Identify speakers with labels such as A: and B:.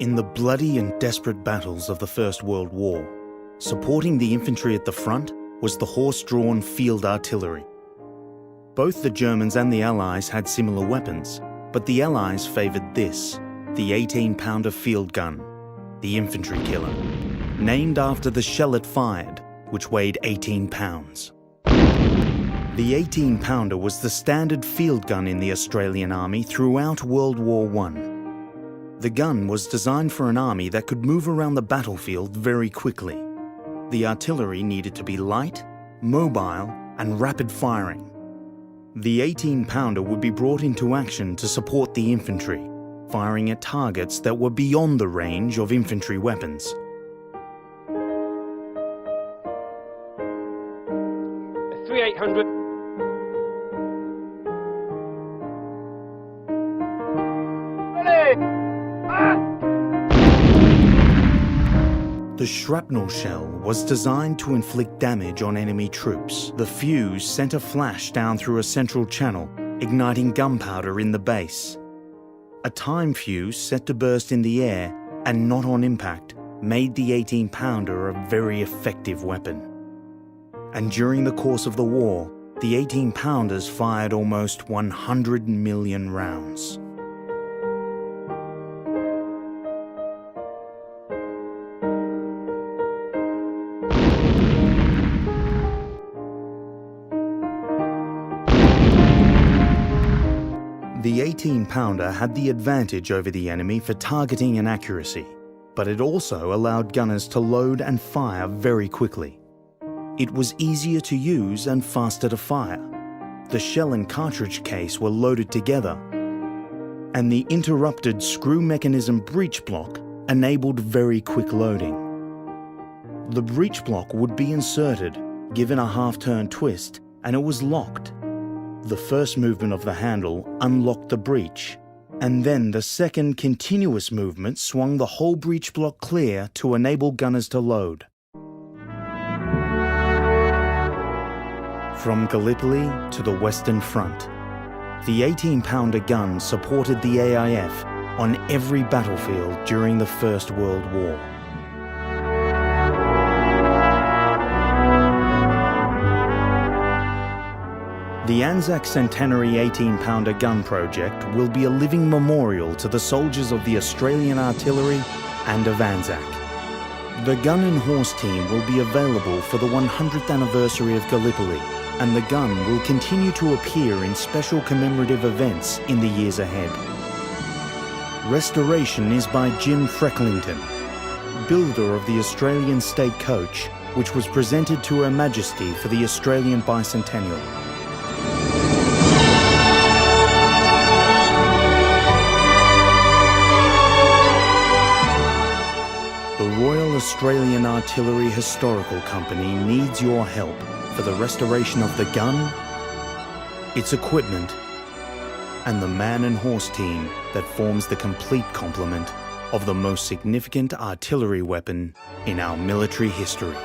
A: In the bloody and desperate battles of the First World War, supporting the infantry at the front was the horse-drawn field artillery. Both the Germans and the Allies had similar weapons, but the Allies favoured this, the 18-pounder field gun, the infantry killer, named after the shell it fired, which weighed 18 pounds. The 18-pounder was the standard field gun in the Australian Army throughout World War I. The gun was designed for an army that could move around the battlefield very quickly. The artillery needed to be light, mobile, and rapid firing. The 18-pounder would be brought into action to support the infantry, firing at targets that were beyond the range of infantry weapons.
B: A 3800.
A: The shrapnel shell was designed to inflict damage on enemy troops. The fuse sent a flash down through a central channel, igniting gunpowder in the base. A time fuse set to burst in the air and not on impact made the 18-pounder a very effective weapon. And during the course of the war, the 18-pounders fired almost 100 million rounds. The 18-pounder had the advantage over the enemy for targeting and accuracy, but it also allowed gunners to load and fire very quickly. It was easier to use and faster to fire. The shell and cartridge case were loaded together, and the interrupted screw mechanism breech block enabled very quick loading. The breech block would be inserted, given a half-turn twist, and it was locked. The first movement of the handle unlocked the breech, and then the second continuous movement swung the whole breech block clear to enable gunners to load. From Gallipoli to the Western Front, the 18-pounder gun supported the AIF on every battlefield during the First World War. The Anzac Centenary 18-pounder gun project will be a living memorial to the soldiers of the Australian Artillery and of Anzac. The gun and horse team will be available for the 100th anniversary of Gallipoli, and the gun will continue to appear in special commemorative events in the years ahead. Restoration is by Jim Frecklington, builder of the Australian State Coach, which was presented to Her Majesty for the Australian Bicentennial. The Royal Australian Artillery Historical Company needs your help for the restoration of the gun, its equipment, and the man and horse team that forms the complete complement of the most significant artillery weapon in our military history.